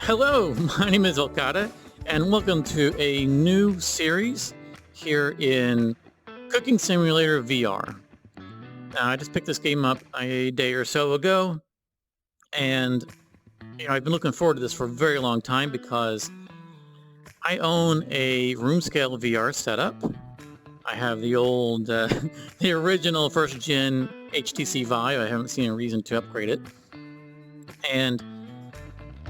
Hello, my name is Okada, and welcome to a new series here in Cooking Simulator VR. Now, I just picked this game up a day or so ago, and I've been looking forward to this for a very long time because I own a room scale VR setup. I have the old, the original first gen HTC Vive. I haven't seen a reason to upgrade it. And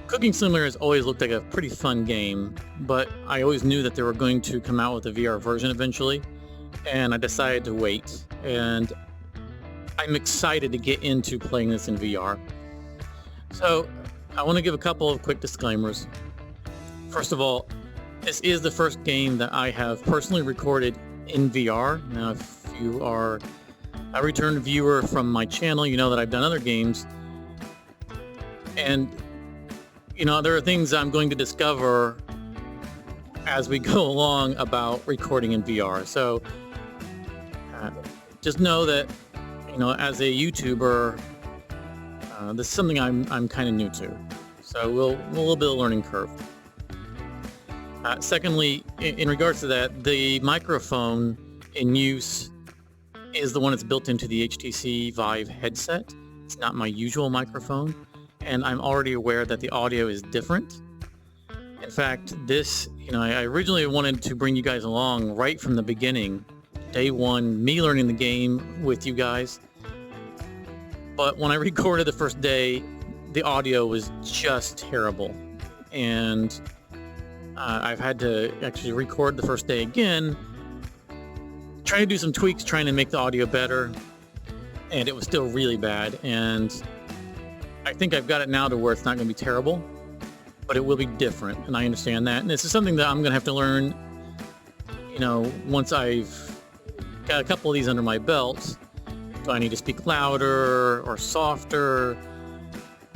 Cooking Simulator has always looked like a pretty fun game, but I always knew that they were going to come out with a VR version eventually, and I decided to wait. And I'm excited to get into playing this in VR. So I want to give a couple of quick disclaimers. First of all, this is the first game that I have personally recorded in VR. Now, if you are a return viewer from my channel, you know that I've done other games. And there are things I'm going to discover as we go along about recording in VR. So just know that, as a YouTuber, this is something I'm kind of new to. So we'll a little bit of a learning curve. Secondly, in regards to that, the microphone in use is the one that's built into the HTC Vive headset. It's not my usual microphone. And I'm already aware that the audio is different. In fact, this, I originally wanted to bring you guys along right from the beginning, day one, me learning the game with you guys. But when I recorded the first day, the audio was just terrible. And I've had to actually record the first day again, trying to do some tweaks, trying to make the audio better. And it was still really bad. And I think I've got it now to where it's not going to be terrible, but it will be different, and I understand that. And this is something that I'm going to have to learn, once I've got a couple of these under my belt. Do I need to speak louder or softer?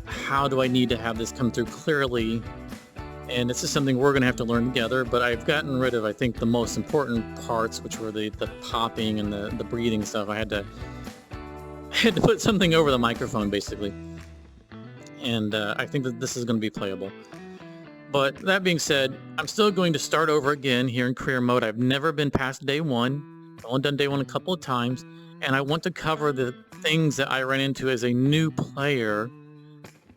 How do I need to have this come through clearly? And this is something we're going to have to learn together, but I've gotten rid of, I think, the most important parts, which were the popping and the breathing stuff. I had to put something over the microphone, basically. And I think that this is going to be playable. But that being said, I'm still going to start over again here in career mode. I've never been past day one. I've only done day one a couple of times. And I want to cover the things that I ran into as a new player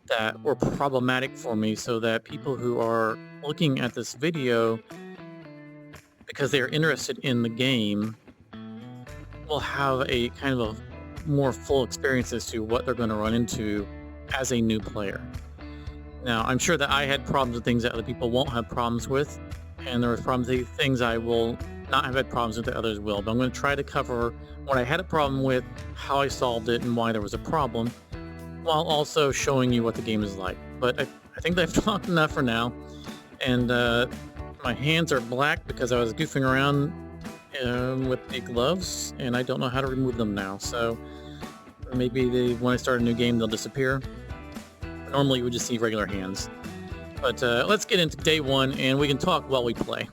that were problematic for me, so that people who are looking at this video because they are interested in the game will have a kind of a more full experience as to what they're going to run into as a new player. Now, I'm sure that I had problems with things that other people won't have problems with, and there was problems with things I will not have had problems with that others will, but I'm going to try to cover what I had a problem with, how I solved it, and why there was a problem, while also showing you what the game is like. But I think I've talked enough for now, and my hands are black because I was goofing around with the gloves, and I don't know how to remove them now, so maybe when I start a new game, they'll disappear. Normally, you would just see regular hands. But let's get into day one, and we can talk while we play.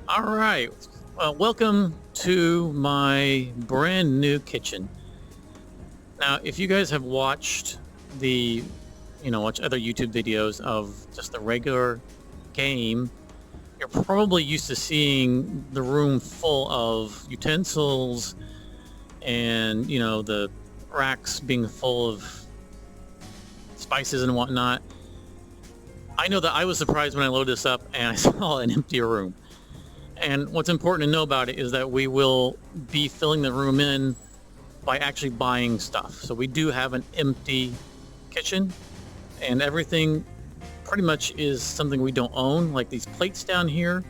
All right. Welcome to my brand new kitchen. Now, if you guys have watched watch other YouTube videos of just the regular game, you're probably used to seeing the room full of utensils and, the racks being full of spices and whatnot. I know that I was surprised when I loaded this up and I saw an empty room. And what's important to know about it is that we will be filling the room in by actually buying stuff. So we do have an empty kitchen, and everything pretty much is something we don't own. Like these plates down here,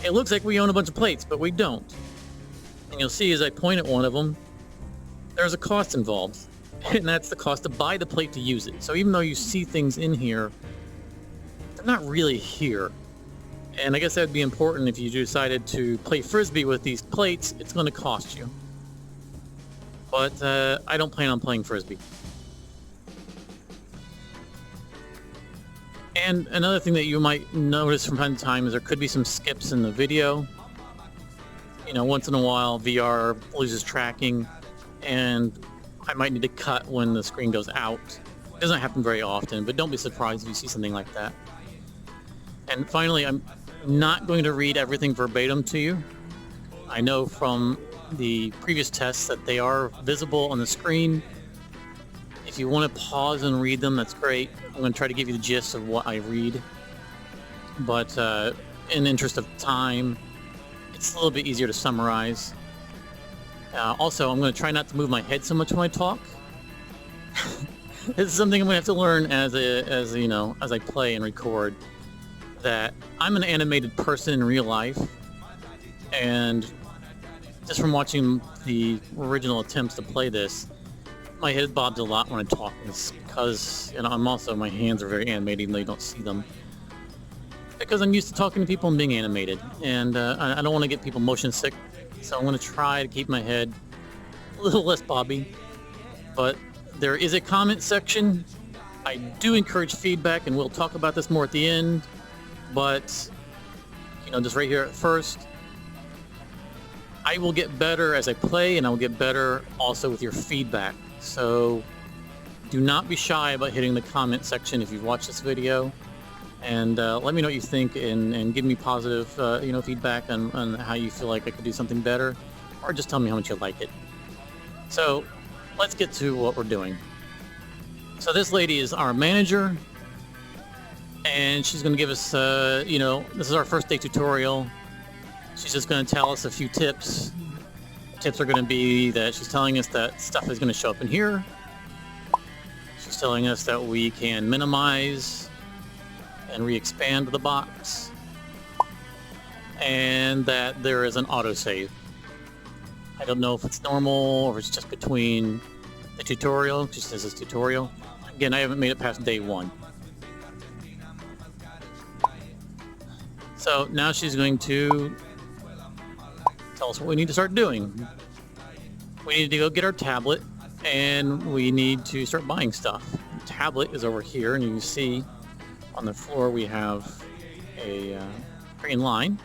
it looks like we own a bunch of plates, but we don't. And you'll see as I point at one of them, there's a cost involved, and that's the cost to buy the plate to use it. So even though you see things in here, they're not really here. And I guess that would be important if you decided to play Frisbee with these plates. It's going to cost you. But I don't plan on playing Frisbee. And another thing that you might notice from time to time is there could be some skips in the video. once in a while VR loses tracking and I might need to cut when the screen goes out. It doesn't happen very often, but don't be surprised if you see something like that. And finally, I'm not going to read everything verbatim to you. I know from the previous tests that they are visible on the screen. If you want to pause and read them, that's great. I'm going to try to give you the gist of what I read. But in the interest of time, it's a little bit easier to summarize. Also, I'm going to try not to move my head so much when I talk. This is something I'm going to have to learn as I play and record. That I'm an animated person in real life, and just from watching the original attempts to play this, my head bobs a lot when I talk. It's because my hands are very animated even though you don't see them. Because I'm used to talking to people and being animated, and I don't want to get people motion sick, so I'm going to try to keep my head a little less bobby. But there is a comment section. I do encourage feedback, and we'll talk about this more at the end. But, just right here at first, I will get better as I play, and I will get better also with your feedback. So do not be shy about hitting the comment section if you've watched this video. And let me know what you think, and give me positive, feedback on how you feel like I could do something better, or just tell me how much you like it. So let's get to what we're doing. So this lady is our manager. And she's going to give us, this is our first day tutorial. She's just going to tell us a few tips. Tips are going to be that she's telling us that stuff is going to show up in here. She's telling us that we can minimize and re-expand the box. And that there is an autosave. I don't know if it's normal or if it's just between the tutorial. She says it's tutorial. Again, I haven't made it past day 1. So now she's going to tell us what we need to start doing. We need to go get our tablet, and we need to start buying stuff. The tablet is over here, and you can see on the floor we have a green line.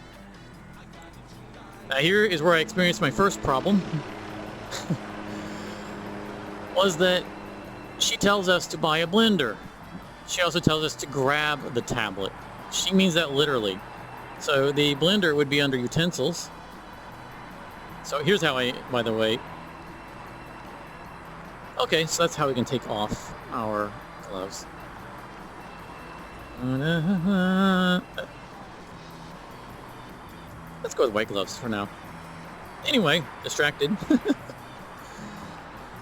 Now here is where I experienced my first problem. Was that she tells us to buy a blender. She also tells us to grab the tablet. She means that literally. So the blender would be under utensils. So here's how by the way. Okay, so that's how we can take off our gloves. Let's go with white gloves for now. Anyway, distracted.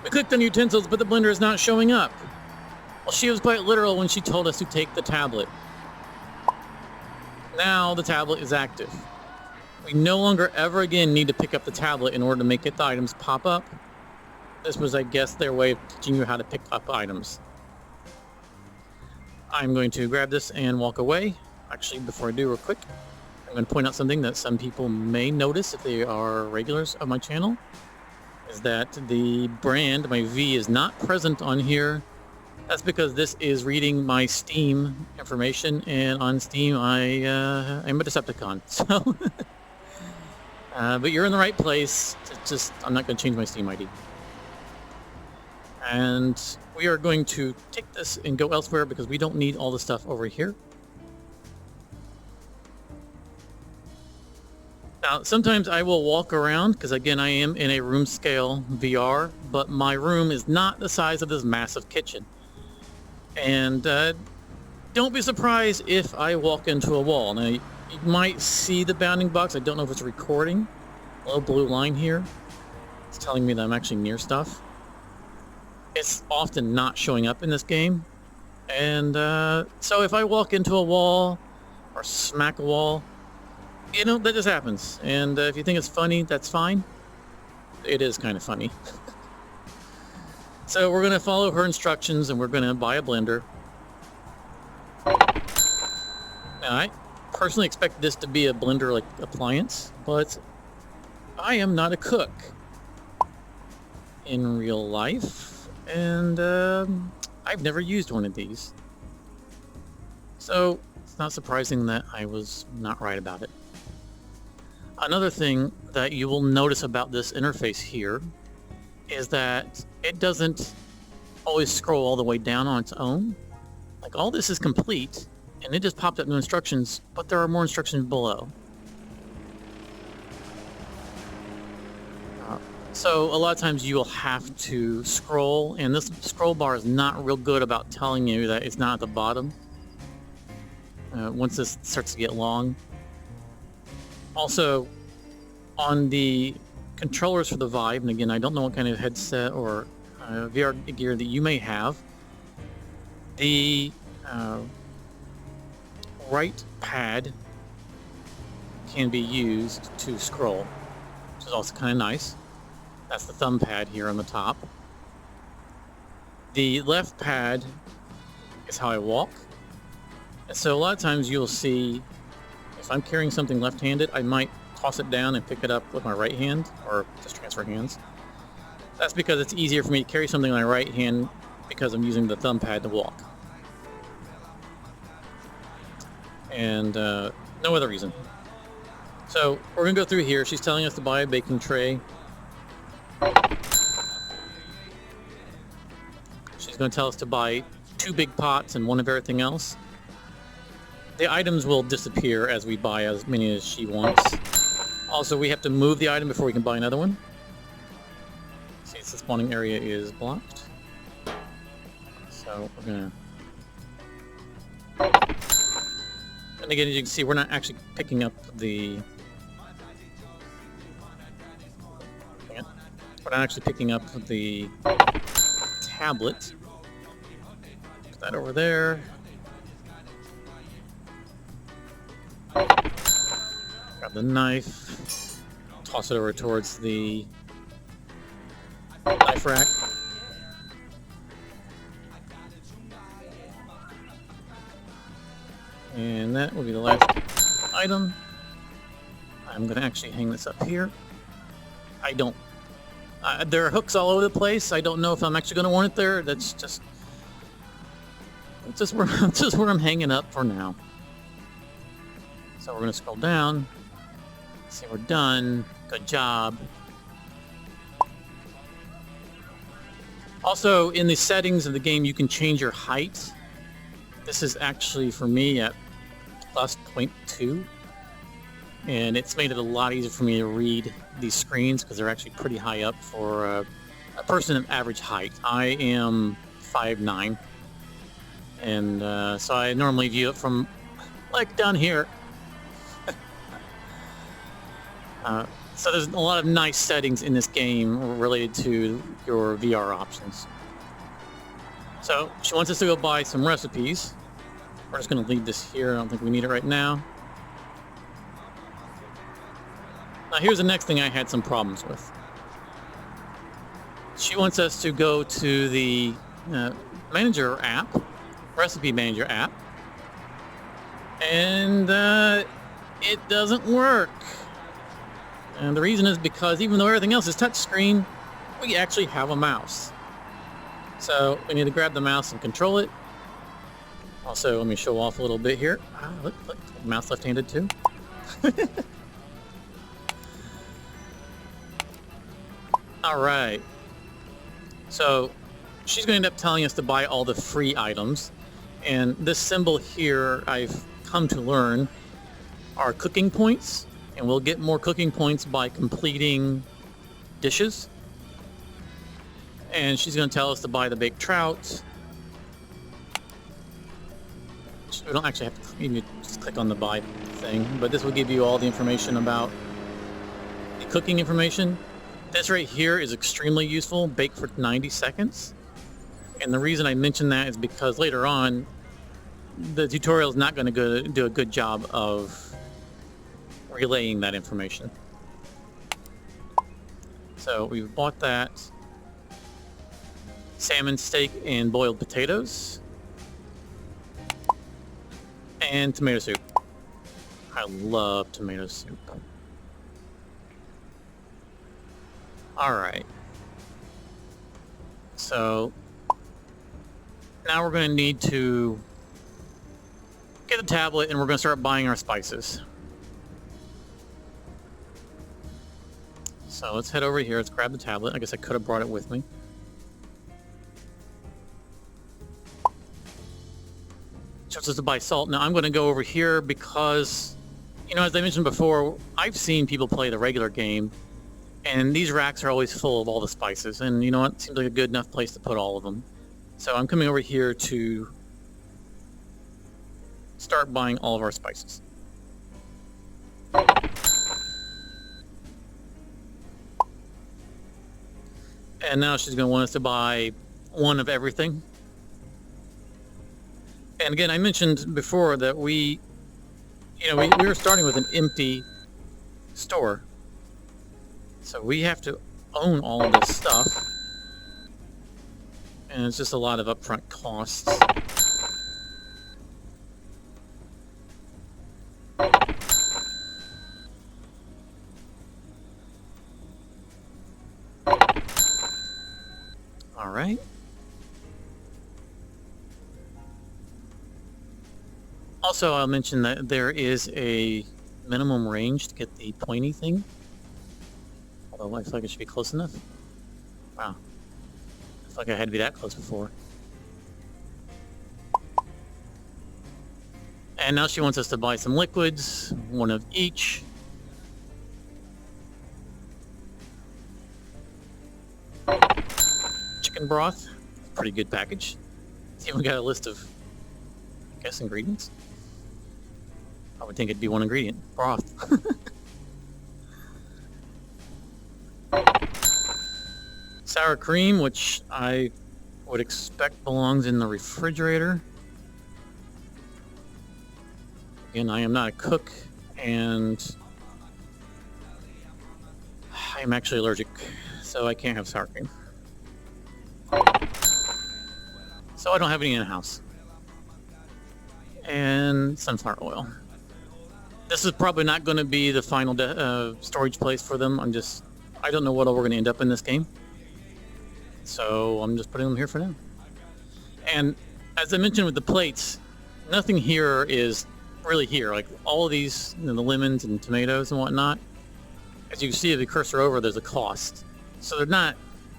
We clicked on utensils, but the blender is not showing up. Well, she was quite literal when she told us to take the tablet. Now the tablet is active. We no longer ever again need to pick up the tablet in order to make the items pop up. This was, I guess, their way of teaching you how to pick up items. I'm going to grab this and walk away. Actually, before I do, real quick, I'm going to point out something that some people may notice if they are regulars of my channel, is that the brand, my V, is not present on here. That's because this is reading my Steam information, and on Steam I'm a Decepticon. So, but you're in the right place. I'm not going to change my Steam ID. And we are going to take this and go elsewhere because we don't need all the stuff over here. Now, sometimes I will walk around because, again, I am in a room scale VR, but my room is not the size of this massive kitchen. And don't be surprised if I walk into a wall. Now, you might see the bounding box. I don't know if it's recording. A little blue line here. It's telling me that I'm actually near stuff. It's often not showing up in this game. And so if I walk into a wall or smack a wall, that just happens. And if you think it's funny, that's fine. It is kind of funny. So we're going to follow her instructions, and we're going to buy a blender. Now, I personally expect this to be a blender-like appliance, but I am not a cook in real life, and I've never used one of these. So it's not surprising that I was not right about it. Another thing that you will notice about this interface here is that it doesn't always scroll all the way down on its own. Like, all this is complete, and it just popped up new instructions, but there are more instructions below. So a lot of times you will have to scroll, and this scroll bar is not real good about telling you that it's not at the bottom once this starts to get long. Also, on the controllers for the Vive, and again, I don't know what kind of headset or VR gear that you may have, the right pad can be used to scroll, which is also kind of nice. That's the thumb pad here on the top. The left pad is how I walk. And so a lot of times you'll see, if I'm carrying something left-handed, I might toss it down and pick it up with my right hand, or just transfer hands. That's because it's easier for me to carry something on my right hand because I'm using the thumb pad to walk. And no other reason. So we're gonna go through here. She's telling us to buy a baking tray. She's going to tell us to buy 2 big pots and 1 of everything else. The items will disappear as we buy as many as she wants. Also, we have to move the item before we can buy another one. See, the spawning area is blocked. So we're going to... And again, as you can see, we're not actually picking up the... We're not actually picking up the tablet. Put that over there. Grab the knife. Toss it over towards the knife rack. And that will be the last item. I'm going to actually hang this up here. There are hooks all over the place. I don't know if I'm actually going to want it there. That's just where I'm hanging up for now. So we're going to scroll down. See, we're done. Good job. Also, in the settings of the game, you can change your height. This is actually, for me, at plus 0.2. And it's made it a lot easier for me to read these screens because they're actually pretty high up for a person of average height. I am 5'9", and so I normally view it from like down here. So there's a lot of nice settings in this game related to your VR options. So she wants us to go buy some recipes. We're just going to leave this here. I don't think we need it right now. Now here's the next thing I had some problems with. She wants us to go to the Manager app, Recipe Manager app, and it doesn't work. And the reason is because even though everything else is touchscreen, we actually have a mouse. So we need to grab the mouse and control it. Also, let me show off a little bit here. Look, mouse left-handed too. All right. So she's going to end up telling us to buy all the free items. And this symbol here, I've come to learn, are cooking points. And we'll get more cooking points by completing dishes. And she's going to tell us to buy the baked trout. We don't actually have to, you can just click on the buy thing, but this will give you all the information about the cooking information. This right here is extremely useful, bake for 90 seconds. And the reason I mention that is because later on, the tutorial is not going to do a good job of relaying that information. So we've bought that. Salmon steak and boiled potatoes. And tomato soup. I love tomato soup. Alright. So now we're going to need to get a tablet and we're going to start buying our spices. So let's head over here. Let's grab the tablet. I guess I could have brought it with me. Just to buy salt. Now I'm going to go over here because, you know, as I mentioned before, I've seen people play the regular game, and these racks are always full of all the spices. And you know what? It seems like a good enough place to put all of them. So I'm coming over here to start buying all of our spices. And now she's going to want us to buy one of everything. And again, I mentioned before that we were starting with an empty store. So we have to own all of this stuff. And it's just a lot of upfront costs. All right. Also, I'll mention that there is a minimum range to get the pointy thing. Although I feel like it should be close enough. Wow. I feel like I had to be that close before. And now she wants us to buy some liquids, one of each. Chicken broth, pretty good package. It's even got a list of, I guess, ingredients. I would think it'd be one ingredient, broth. Sour cream, which I would expect belongs in the refrigerator. Again, I am not a cook, and I am actually allergic, so I can't have sour cream. So I don't have any in the house. And sunflower oil. This is probably not going to be the final storage place for them. I don't know what all we're going to end up in this game. So I'm just putting them here for now. And as I mentioned with the plates, nothing here is really here. Like all of these, the lemons and tomatoes and whatnot, as you can see, if you cursor over, there's a cost. So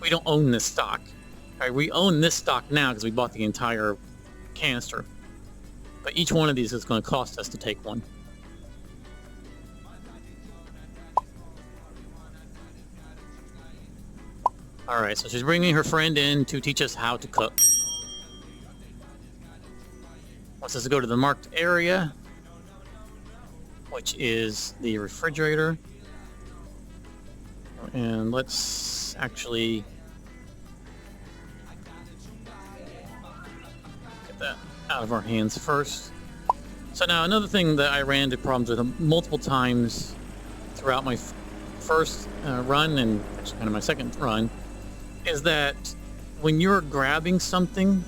we don't own this stock. Right? We own this stock now because we bought the entire canister. But each one of these is going to cost us to take one. Alright, so she's bringing her friend in to teach us how to cook. Wants us to go to the marked area, which is the refrigerator. And let's actually get that out of our hands first. So now another thing that I ran into problems with multiple times throughout my first run, and actually kind of my second run, is that when you're grabbing something,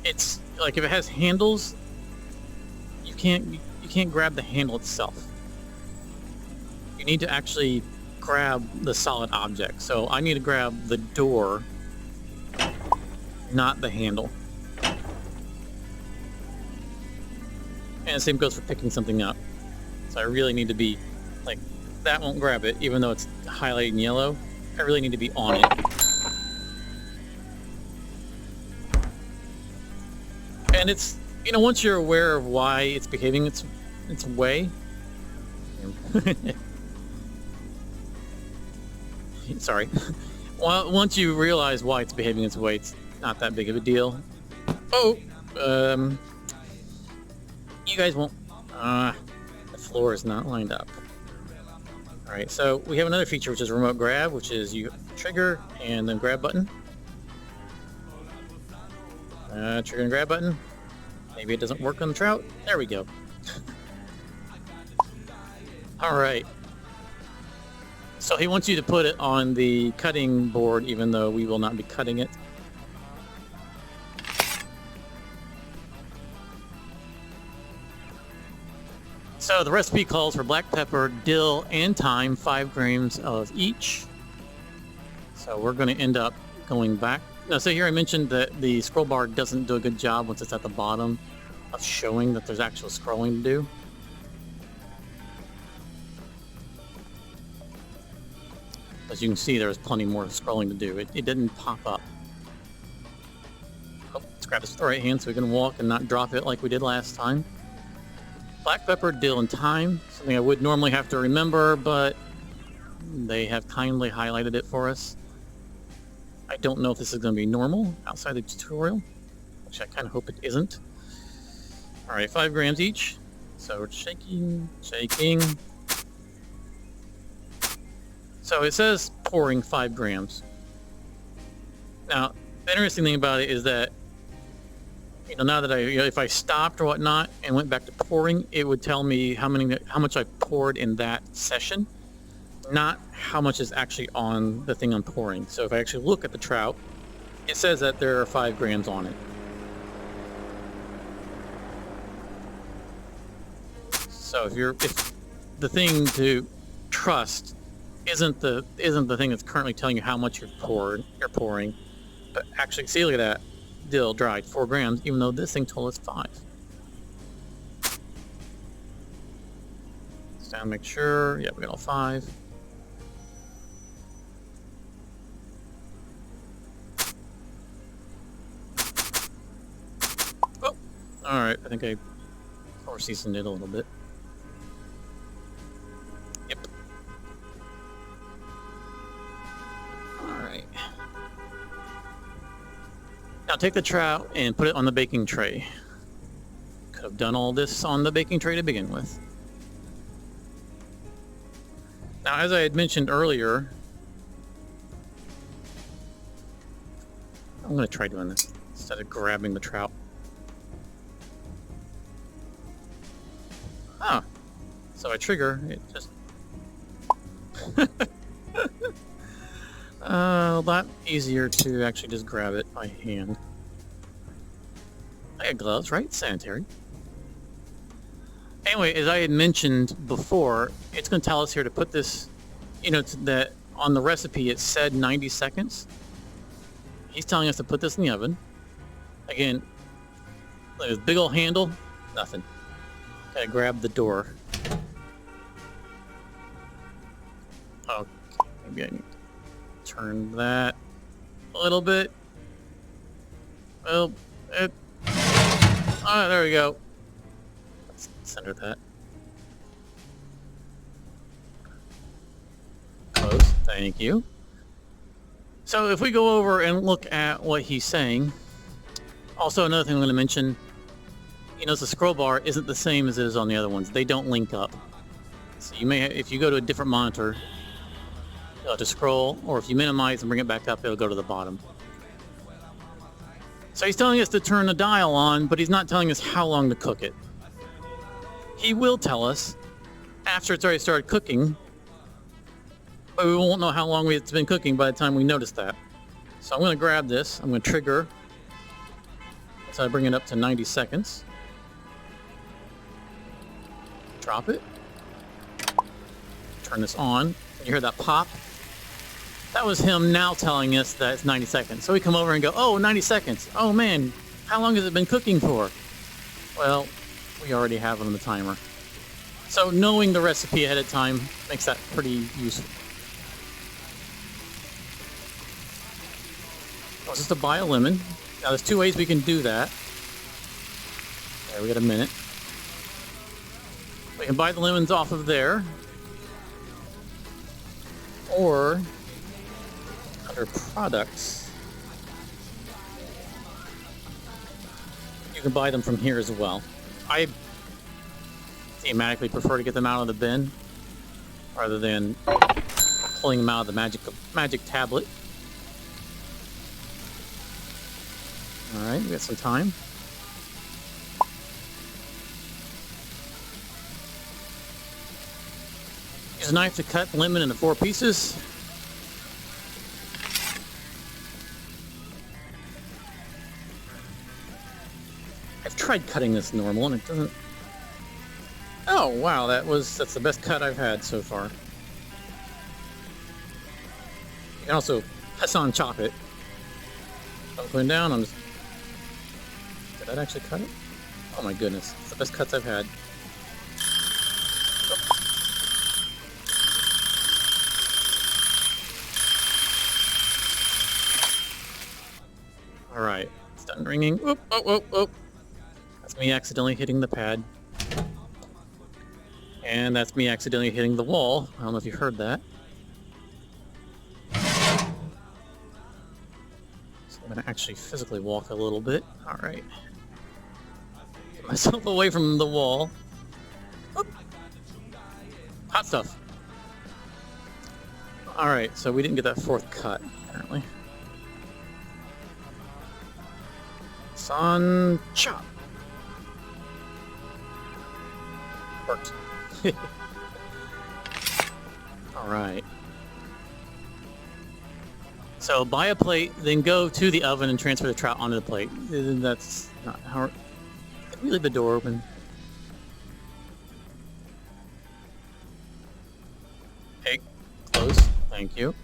it's like if it has handles, you can't grab the handle itself. You need to actually grab the solid object. So I need to grab the door, not the handle. And the same goes for picking something up. So I really need to be like, that won't grab it, even though it's highlighted in yellow. I really need to be on it. And it's, once you're aware of why it's behaving its way, sorry. Well, once you realize why it's behaving its way, it's not that big of a deal. Oh, you guys won't. The floor is not lined up. All right, so we have another feature, which is remote grab, which is you trigger and then grab button. Trigger and grab button. Maybe it doesn't work on the trout. There we go. All right. So he wants you to put it on the cutting board, even though we will not be cutting it. So the recipe calls for black pepper, dill, and thyme, 5 grams of each. So we're going to end up going back. Now, so here I mentioned that the scroll bar doesn't do a good job once it's at the bottom of showing that there's actual scrolling to do. As you can see, there's plenty more scrolling to do. It didn't pop up. Oh, let's grab this with the right hand so we can walk and not drop it like we did last time. Black pepper, dill, and thyme. Something I would normally have to remember, but they have kindly highlighted it for us. I don't know if this is going to be normal outside the tutorial, which I kind of hope it isn't. All right, 5 grams each. So we're shaking. So it says pouring 5 grams. Now, the interesting thing about it is that, now that if I stopped or whatnot and went back to pouring, it would tell me how much I poured in that session, not how much is actually on the thing I'm pouring. So if I actually look at the trout, it says that there are 5 grams on it. So if the thing to trust isn't the thing that's currently telling you how much you're pouring, but actually, see, look at that, dill dried 4 grams, even though this thing told us 5. Let's down, make sure. Yeah, we got all 5. Oh, all right. I think I over-seasoned it a little bit. Yep. Alright. Now take the trout and put it on the baking tray. Could have done all this on the baking tray to begin with. Now, as I had mentioned earlier, I'm going to try doing this instead of grabbing the trout. Ah, so I trigger, it just... a lot easier to actually just grab it by hand. I got gloves, right? Sanitary. Anyway, as I had mentioned before, it's going to tell us here to put this, that on the recipe it said 90 seconds. He's telling us to put this in the oven. Again, look at this big old handle, nothing. Gotta grab the door. Oh, maybe I need to turn that a little bit. Well, there we go. Let's center that. Close, thank you. So if we go over and look at what he's saying, also another thing I'm going to mention, the scroll bar isn't the same as it is on the other ones. They don't link up. So you may, if you go to a different monitor, you'll have to scroll, or if you minimize and bring it back up, it'll go to the bottom. So he's telling us to turn the dial on, but he's not telling us how long to cook it. He will tell us after it's already started cooking, but we won't know how long it's been cooking by the time we notice that. So I'm going to grab this. I'm going to trigger. So I bring it up to 90 seconds. Drop it. Turn this on. You hear that pop? That was him now telling us that it's 90 seconds. So we come over and go, oh, 90 seconds. Oh man, how long has it been cooking for? Well, we already have it on the timer. So knowing the recipe ahead of time makes that pretty useful. Oh, just to buy a lemon. Now there's 2 ways we can do that. There, we got a minute. We can buy the lemons off of there. Or under products, you can buy them from here as well. I thematically prefer to get them out of the bin rather than pulling them out of the magic tablet. All right, we got some time. Use a knife to cut lemon into 4 pieces. I've tried cutting this normal and it doesn't... Oh wow, that's the best cut I've had so far. You can also Hassan chop it. I'm going down, I'm just... Did that actually cut it? Oh my goodness, it's the best cuts I've had. Phone ringing. Oop, oh, oh, oh. That's me accidentally hitting the pad. And that's me accidentally hitting the wall. I don't know if you heard that. So I'm gonna actually physically walk a little bit. Alright. Get myself away from the wall. Oop. Hot stuff. Alright, so we didn't get that fourth cut, apparently. Sun chop. Worked. Alright. So buy a plate, then go to the oven and transfer the trout onto the plate. That's not how... Can we leave the door open? Hey, close. Thank you.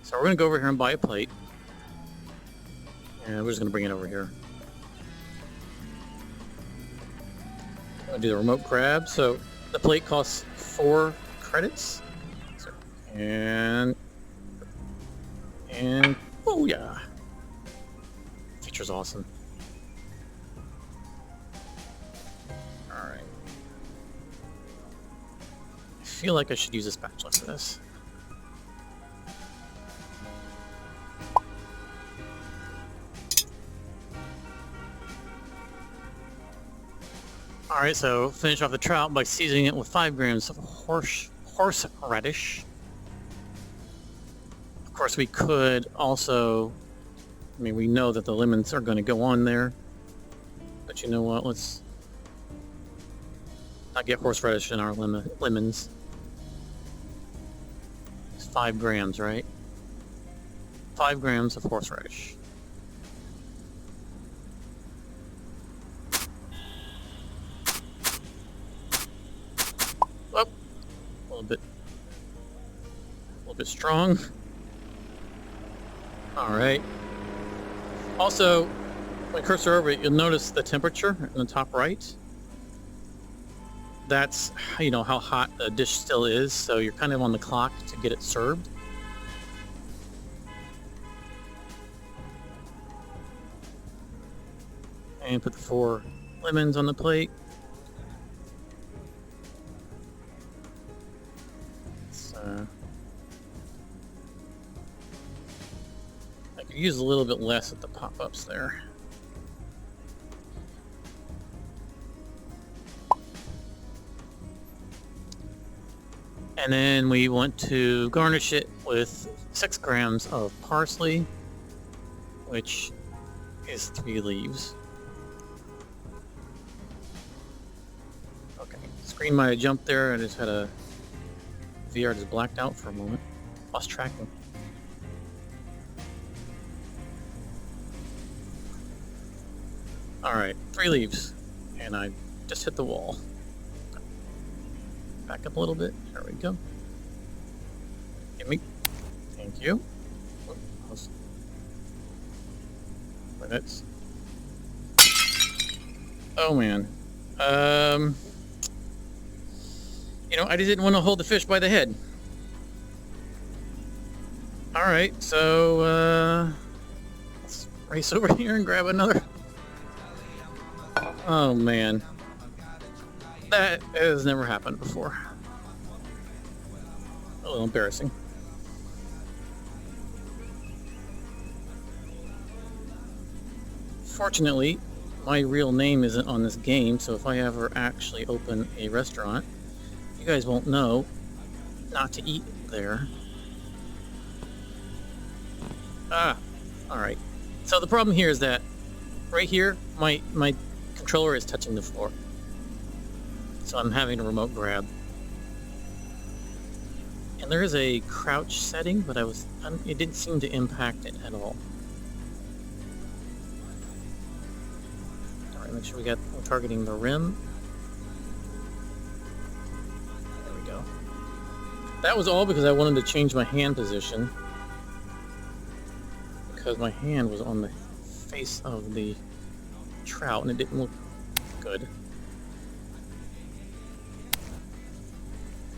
So we're going to go over here and buy a plate. And we're just going to bring it over here. I'm going to do the remote grab. So the plate costs 4 credits. So, and oh yeah. Feature's awesome. Alright. I feel like I should use a spatula for this. Alright, so finish off the trout by seasoning it with 5 grams of horseradish. Of course, we could also... I mean, we know that the lemons are going to go on there. But you know what? Let's not get horseradish in our lemons. It's 5 grams, right? 5 grams of horseradish. Oh, a little bit strong. All right. Also, when I cursor over it, you'll notice the temperature in the top right. That's, you know, how hot the dish still is, so you're kind of on the clock to get it served. And put the 4 lemons on the plate. I could use a little bit less at the pop-ups there. And then we want to garnish it with 6 grams of parsley, which is 3 leaves. Okay, screen might have jumped there. I just had a VR just blacked out for a moment. Lost tracking. Alright, 3 leaves. And I just hit the wall. Back up a little bit. There we go. Gimme. Thank you. Minutes. Oh man. You know, I just didn't want to hold the fish by the head. Alright, so let's race over here and grab another. Oh man. That has never happened before. A little embarrassing. Fortunately, my real name isn't on this game, so if I ever actually open a restaurant, you guys won't know not to eat there. Alright. So the problem here is that right here, my controller is touching the floor. So I'm having a remote grab. And there is a crouch setting, but it didn't seem to impact it at all. Alright, make sure we're targeting the rim. There we go. That was all because I wanted to change my hand position. Because my hand was on the face of the trout and it didn't look good.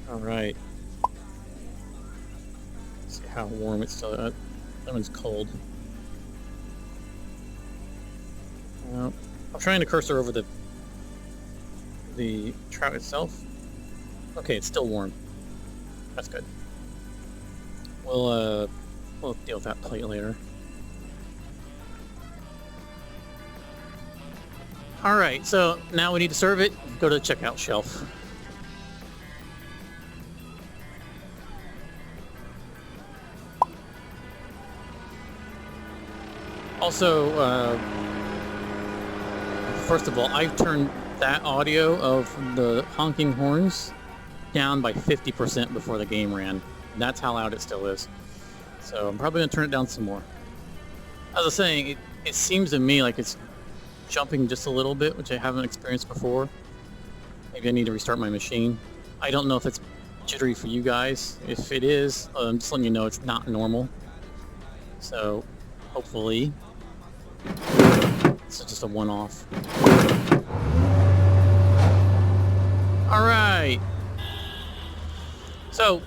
Alright. See how warm it's still. That one's cold. I'm trying to cursor over the trout itself. Okay, it's still warm. That's good. We'll deal with that plate later. All right, so now we need to serve it. Go to the checkout shelf. Also, first of all, I've turned that audio of the honking horns down by 50% before the game ran. That's how loud it still is. So I'm probably going to turn it down some more. As I was saying, it seems to me like it's jumping just a little bit, which I haven't experienced before. Maybe I need to restart my machine. I don't know if it's jittery for you guys. If it is, I'm just letting you know it's not normal. So hopefully this is just a one-off. All right. So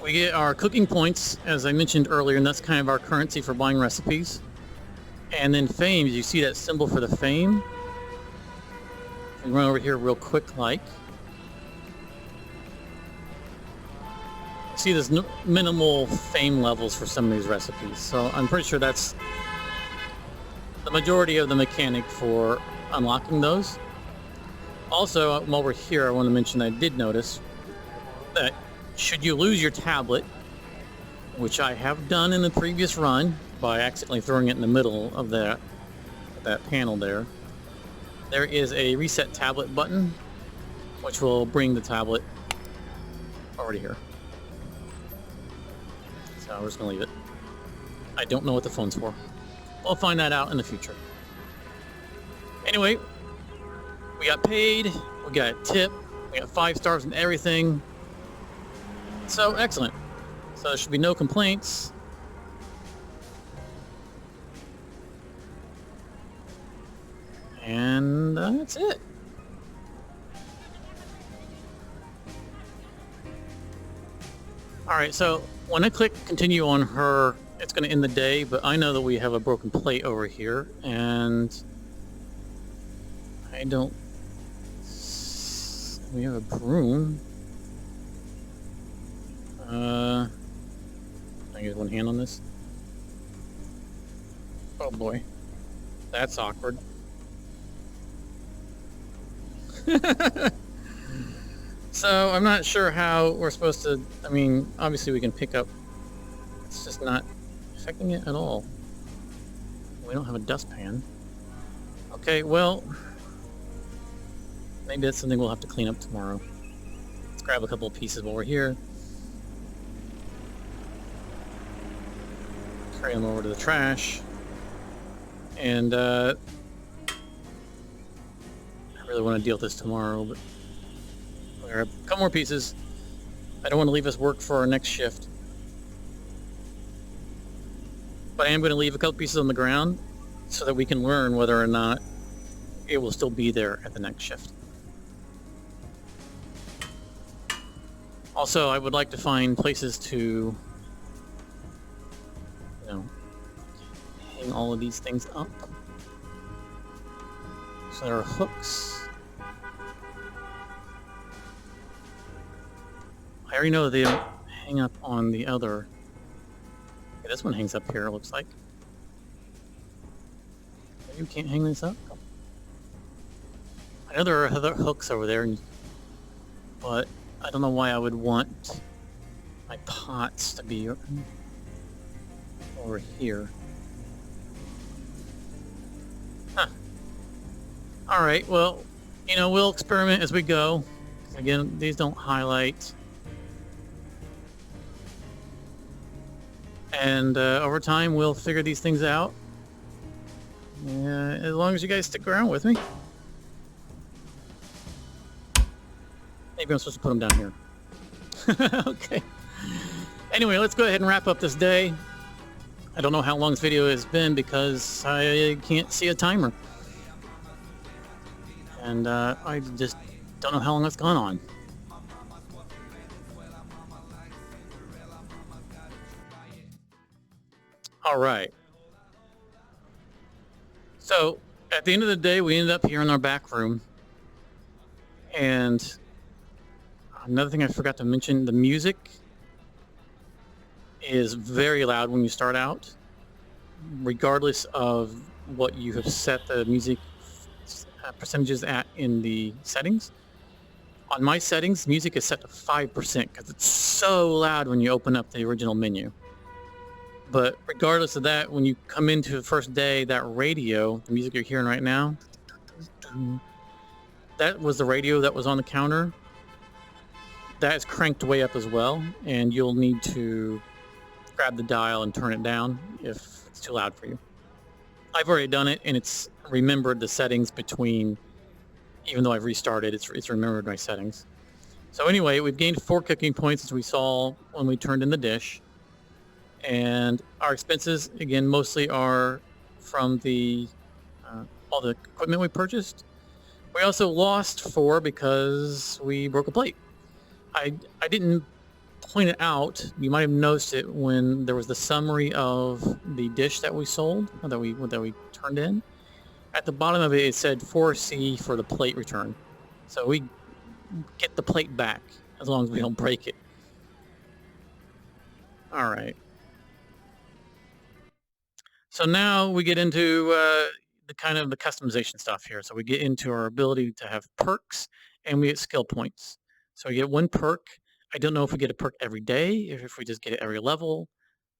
we get our cooking points, as I mentioned earlier, and that's kind of our currency for buying recipes. And then fames, you see that symbol for the fame? We run over here real quick like. See, there's minimal fame levels for some of these recipes, so I'm pretty sure that's the majority of the mechanic for unlocking those. Also, while we're here, I want to mention I did notice that should you lose your tablet, which I have done in the previous run by accidentally throwing it in the middle of that panel there is a reset tablet button, which will bring the tablet over to here. So we're just going to leave it. I don't know what the phone's for. We'll find that out in the future. Anyway, we got paid, we got a tip, we got 5 stars and everything. So, excellent. So there should be no complaints. And that's it. Alright, so when I click continue on her, it's going to end the day, but I know that we have a broken plate over here, and I don't... We have a broom. Can I get one hand on this? Oh boy. That's awkward. So, I'm not sure how we're supposed to... I mean, obviously we can pick up... It's just not affecting it at all. We don't have a dustpan. Okay, well... Maybe that's something we'll have to clean up tomorrow. Let's grab a couple of pieces while we're here. Carry them over to the trash. And, I really want to deal with this tomorrow, but... We'll grab a couple more pieces. I don't want to leave us work for our next shift. But I am going to leave a couple pieces on the ground so that we can learn whether or not it will still be there at the next shift. Also, I would like to find places to, hang all of these things up. So there are hooks. I already know they don't hang up on the other. Okay, this one hangs up here, it looks like. You can't hang this up? I know there are other hooks over there, but I don't know why I would want my pots to be over here. Huh. Alright, well, we'll experiment as we go. Again, these don't highlight. And over time, we'll figure these things out. As long as you guys stick around with me. Maybe I'm supposed to put them down here. Okay. Anyway, let's go ahead and wrap up this day. I don't know how long this video has been because I can't see a timer. And I just don't know how long it's gone on. All right. So At the end of the day, we ended up here in our back room. And another thing I forgot to mention, the music is very loud when you start out, regardless of what you have set the music percentages at in the settings. On my settings, music is set to 5% because it's so loud when you open up the original menu. But regardless of that, when you come into the first day, that radio, the music you're hearing right now, that was the radio that was on the counter. That is cranked way up as well, and you'll need to grab the dial and turn it down if it's too loud for you. I've already done it, and it's remembered the settings between, even though I've restarted, it's remembered my settings. So anyway, we've gained 4 cooking points as we saw when we turned in the dish. And our expenses, again, mostly are from the all the equipment we purchased. We also lost 4 because we broke a plate. I didn't point it out. You might have noticed it when there was the summary of the dish that we sold, or that we turned in. At the bottom of it, it said 4C for the plate return. So we get the plate back as long as we don't break it. All right. So now we get into the kind of the customization stuff here. So we get into our ability to have perks, and we get skill points. So we get 1 perk. I don't know if we get a perk every day, if we just get it every level.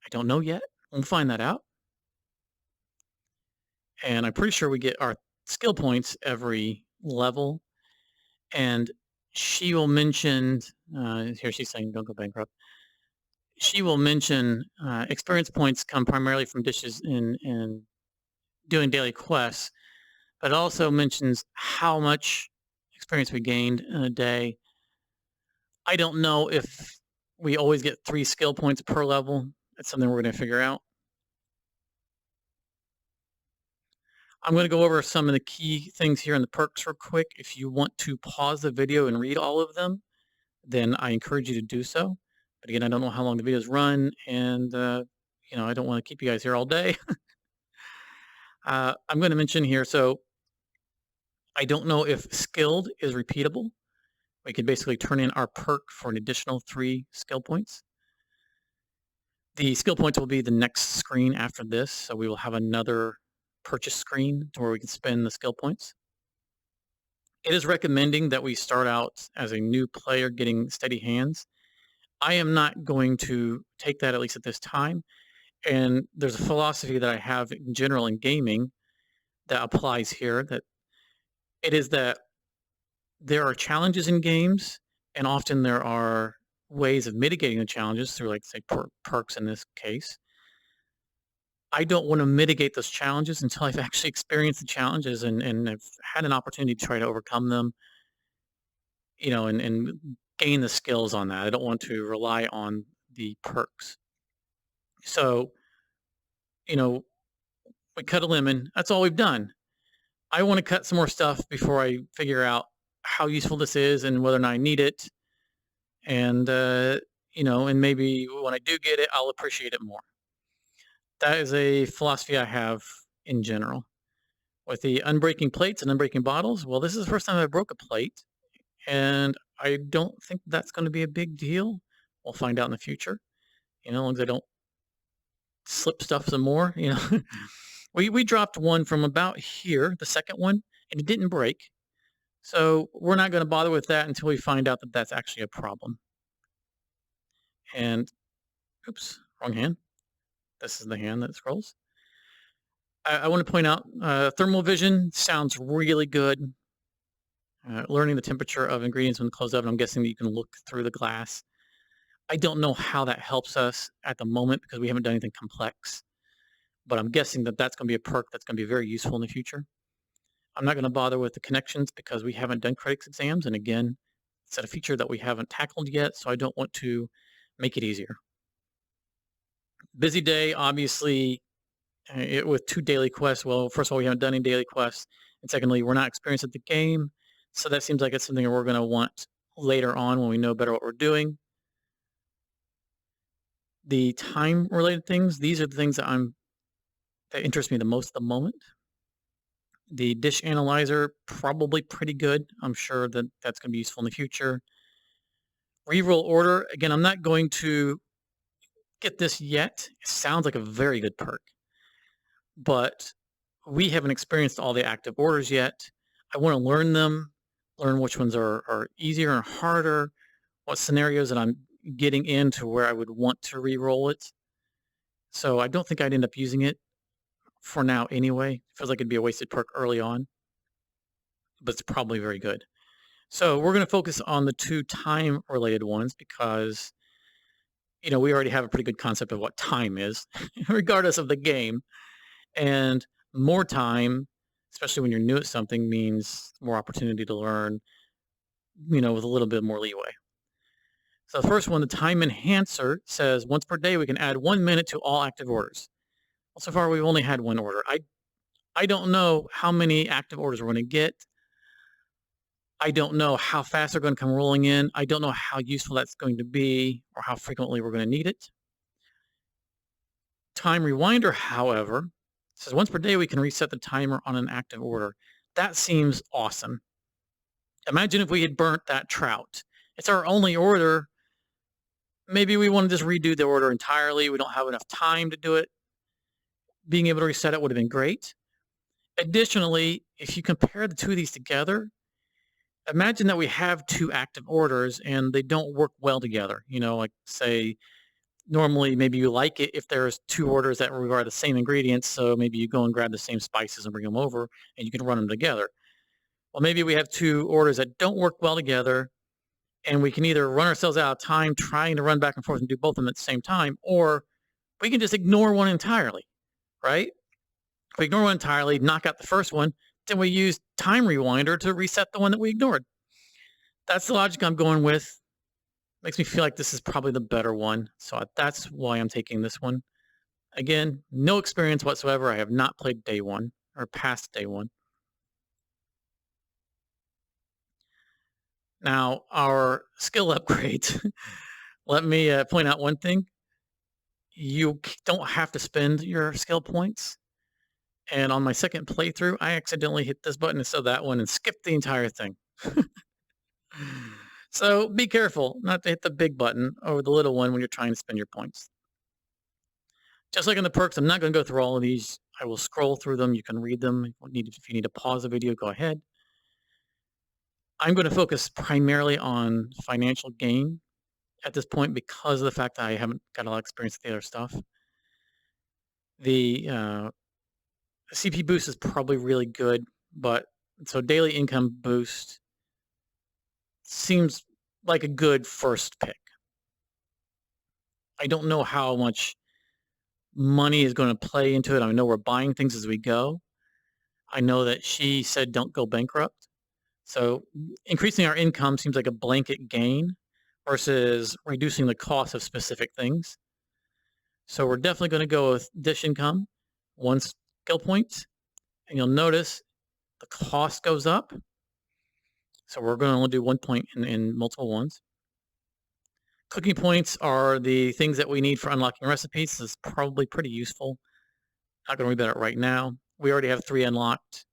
I don't know yet. We'll find that out. And I'm pretty sure we get our skill points every level. And she will mention, here she's saying don't go bankrupt. She will mention experience points come primarily from dishes in doing daily quests, but it also mentions how much experience we gained in a day. I don't know if we always get 3 skill points per level. That's something we're going to figure out. I'm going to go over some of the key things here in the perks real quick. If you want to pause the video and read all of them, then I encourage you to do so. But again, I don't know how long the videos run, and I don't want to keep you guys here all day. I'm going to mention here, so I don't know if skilled is repeatable. We can basically turn in our perk for an additional 3 skill points. The skill points will be the next screen after this, so we will have another purchase screen to where we can spend the skill points. It is recommending that we start out as a new player getting steady hands. I am not going to take that, at least at this time. And there's a philosophy that I have in general in gaming that applies here, that it is that there are challenges in games, and often there are ways of mitigating the challenges through, like, say, perks in this case. I don't want to mitigate those challenges until I've actually experienced the challenges and have had an opportunity to try to overcome them, and gain the skills on that. I don't want to rely on the perks. So, we cut a lemon. That's all we've done. I want to cut some more stuff before I figure out how useful this is and whether or not I need it. And, and maybe when I do get it, I'll appreciate it more. That is a philosophy I have in general. With the unbreaking plates and unbreaking bottles, well, this is the first time I broke a plate, and I don't think that's going to be a big deal. We'll find out in the future, as long as I don't slip stuff some more, We dropped one from about here, the second one, and it didn't break. So we're not going to bother with that until we find out that that's actually a problem. And, oops, wrong hand. This is the hand that scrolls. I want to point out, thermal vision sounds really good. Learning the temperature of ingredients when closed oven, I'm guessing that you can look through the glass. I don't know how that helps us at the moment because we haven't done anything complex, but I'm guessing that that's going to be a perk that's going to be very useful in the future. I'm not going to bother with the connections because we haven't done critics exams, and again, it's a feature that we haven't tackled yet, so I don't want to make it easier. Busy day, obviously, with 2 daily quests. Well, first of all, we haven't done any daily quests, and secondly, we're not experienced at the game, so that seems like it's something that we're going to want later on when we know better what we're doing. The time-related things, these are the things that interest me the most at the moment. The dish analyzer, probably pretty good. I'm sure that that's going to be useful in the future. Reroll order, again, I'm not going to get this yet. It sounds like a very good perk, but we haven't experienced all the active orders yet. I want to learn them, learn which ones are easier and harder, what scenarios that I'm getting into where I would want to re-roll it. So I don't think I'd end up using it for now anyway. Feels like it'd be a wasted perk early on, but it's probably very good. So we're going to focus on the two time-related ones because, we already have a pretty good concept of what time is, regardless of the game. And more time, especially when you're new at something, means more opportunity to learn, with a little bit more leeway. So the first one, the time enhancer, says once per day we can add 1 minute to all active orders. Well, so far we've only had one order. I don't know how many active orders we're going to get. I don't know how fast they're going to come rolling in. I don't know how useful that's going to be or how frequently we're going to need it. Time rewinder, however, says once per day we can reset the timer on an active order. That seems awesome. Imagine if we had burnt that trout. It's our only order. Maybe we want to just redo the order entirely. We don't have enough time to do it. Being able to reset it would have been great. Additionally, if you compare the two of these together, imagine that we have two active orders and they don't work well together. Like say, normally maybe you like it if there's two orders that require the same ingredients. So maybe you go and grab the same spices and bring them over and you can run them together. Well, maybe we have two orders that don't work well together and we can either run ourselves out of time trying to run back and forth and do both of them at the same time, or we can just ignore one entirely, right? If we ignore one entirely, knock out the first one, then we use Time Rewinder to reset the one that we ignored. That's the logic I'm going with. Makes me feel like this is probably the better one. So that's why I'm taking this one. Again, no experience whatsoever. I have not played day one or past day one. Now, our skill upgrades. Let me point out one thing. You don't have to spend your skill points. And on my second playthrough, I accidentally hit this button instead of that one and skipped the entire thing. So be careful not to hit the big button or the little one when you're trying to spend your points. Just like in the perks, I'm not going to go through all of these. I will scroll through them. You can read them. If you need to pause the video, go ahead. I'm going to focus primarily on financial gain at this point because of the fact that I haven't got a lot of experience with the other stuff. The CP boost is probably really good, but so daily income boost seems like a good first pick. I don't know how much money is going to play into it. I know we're buying things as we go. I know that she said don't go bankrupt. So increasing our income seems like a blanket gain versus reducing the cost of specific things. So we're definitely going to go with dish income, 1 skill point. And you'll notice the cost goes up. So we're going to only do 1 point in multiple ones. Cooking points are the things that we need for unlocking recipes. This is probably pretty useful. Not going to read about it right now. We already have 3 unlocked.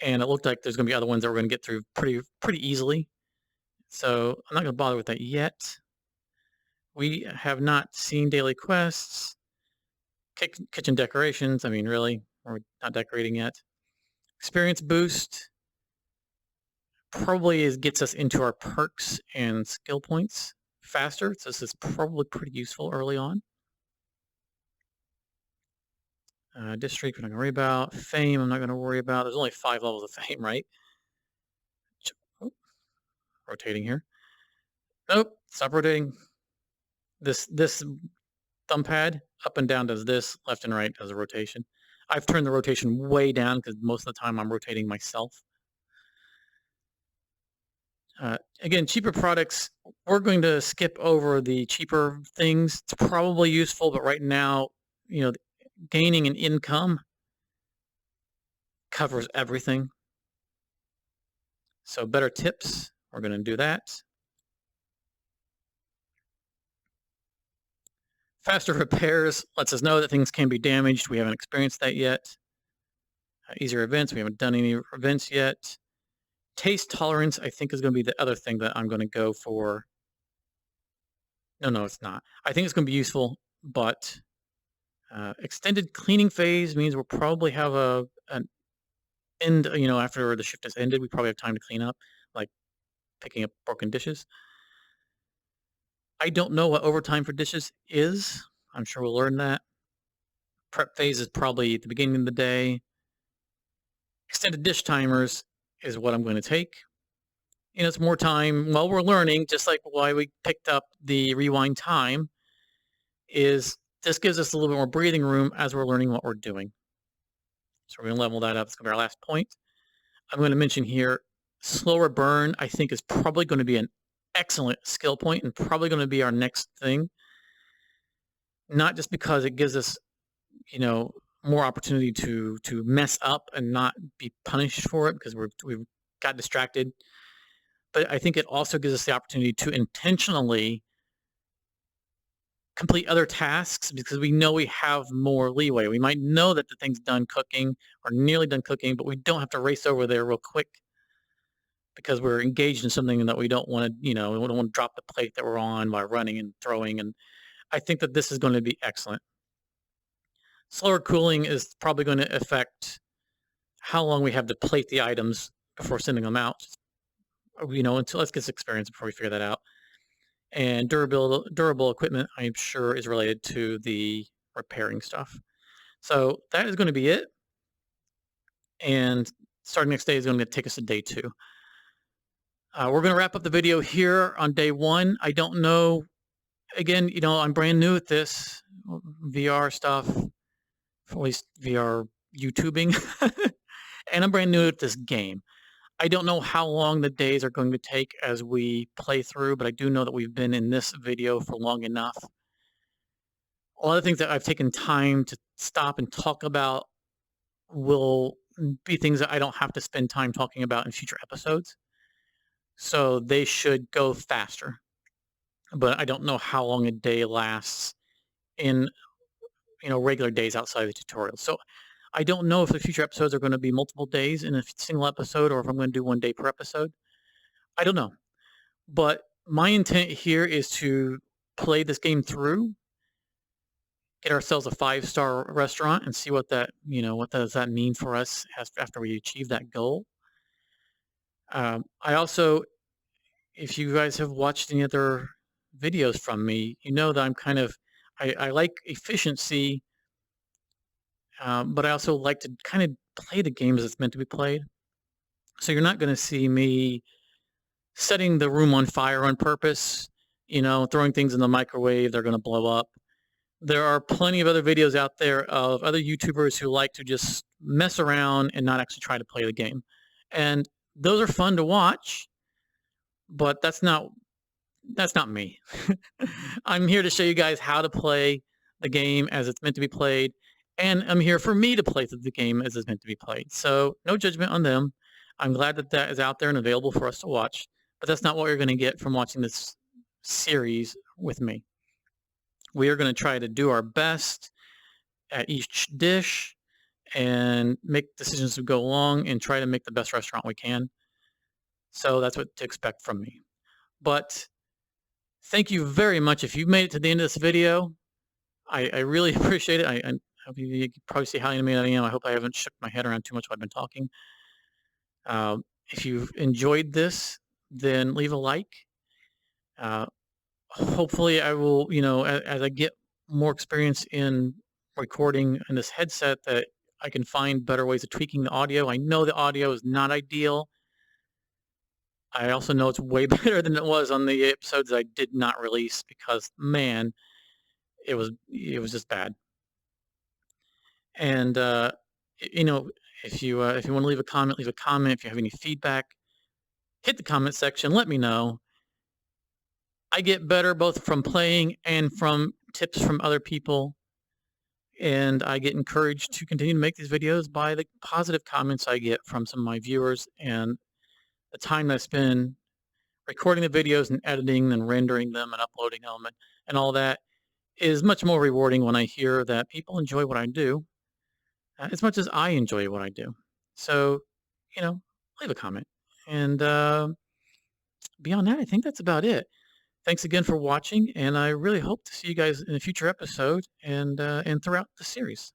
And it looked like there's going to be other ones that we're going to get through pretty easily. So I'm not going to bother with that yet. We have not seen daily quests. Kitchen decorations. I mean, really, we're not decorating yet. Experience boost probably gets us into our perks and skill points faster. So this is probably pretty useful early on. District, we're not going to worry about. Fame, I'm not going to worry about. There's only 5 levels of fame, right? Oh, rotating here. Nope, stop rotating. This thumb pad up and down does this, left and right does a rotation. I've turned the rotation way down because most of the time I'm rotating myself. Again, cheaper products, we're going to skip over the cheaper things. It's probably useful, but right now, gaining an income covers everything. So better tips, we're going to do that. Faster repairs lets us know that things can be damaged. We haven't experienced that yet. Easier events. We haven't done any events yet. Taste tolerance, I think, is going to be the other thing that I'm going to go for. No, it's not. I think it's going to be useful, but extended cleaning phase means we'll probably have an end, after the shift has ended, we probably have time to clean up, like picking up broken dishes. I don't know what overtime for dishes is. I'm sure we'll learn that. Prep phase is probably at the beginning of the day. Extended dish timers is what I'm going to take. It's more time while we're learning, just like why we picked up the rewind time, is this gives us a little bit more breathing room as we're learning what we're doing. So we're going to level that up. It's going to be our last point. I'm going to mention here, slower burn, I think, is probably going to be an excellent skill point and probably going to be our next thing. Not just because it gives us, more opportunity to mess up and not be punished for it because we've got distracted. But I think it also gives us the opportunity to intentionally complete other tasks because we know we have more leeway. We might know that the thing's done cooking or nearly done cooking, but we don't have to race over there real quick because we're engaged in something that we don't want to, we don't want to drop the plate that we're on while running and throwing. And I think that this is going to be excellent. Slower cooling is probably going to affect how long we have to plate the items before sending them out. Until let's get some experience before we figure that out. And durable equipment, I'm sure, is related to the repairing stuff. So that is going to be it. And starting next day is going to take us to day 2. We're going to wrap up the video here on day 1. I don't know. Again, I'm brand new at this VR stuff, at least VR YouTubing, and I'm brand new at this game. I don't know how long the days are going to take as we play through, but I do know that we've been in this video for long enough. A lot of things that I've taken time to stop and talk about will be things that I don't have to spend time talking about in future episodes. So they should go faster. But I don't know how long a day lasts in regular days outside of the tutorial. So I don't know if the future episodes are going to be multiple days in a single episode or if I'm going to do 1 day per episode. I don't know. But my intent here is to play this game through, get ourselves a 5-star restaurant and see what that, what does that mean for us after we achieve that goal. I also, if you guys have watched any other videos from me, you know that I'm kind of, I like efficiency, but I also like to kind of play the game as it's meant to be played. So you're not going to see me setting the room on fire on purpose, throwing things in the microwave, they're going to blow up. There are plenty of other videos out there of other YouTubers who like to just mess around and not actually try to play the game. And those are fun to watch, but that's not me. I'm here to show you guys how to play the game as it's meant to be played. And I'm here for me to play through the game as it's meant to be played. So no judgment on them. I'm glad that that is out there and available for us to watch. But that's not what you're going to get from watching this series with me. We are going to try to do our best at each dish and make decisions as we go along and try to make the best restaurant we can. So that's what to expect from me. But thank you very much. If you've made it to the end of this video, I really appreciate it. I hope you can probably see how animated I am. I hope I haven't shook my head around too much while I've been talking. If you've enjoyed this, then leave a like. Hopefully I will, as I get more experience in recording in this headset, that I can find better ways of tweaking the audio. I know the audio is not ideal. I also know it's way better than it was on the episodes I did not release because, man, it was just bad. And if you want to leave a comment, leave a comment. If you have any feedback, hit the comment section. Let me know. I get better both from playing and from tips from other people. And I get encouraged to continue to make these videos by the positive comments I get from some of my viewers and the time I spend recording the videos and editing and rendering them and uploading them and all that is much more rewarding when I hear that people enjoy what I do. as much as I enjoy what I do. So, you know, leave a comment. And beyond that, I think that's about it. Thanks again for watching, and I really hope to see you guys in a future episode and throughout the series.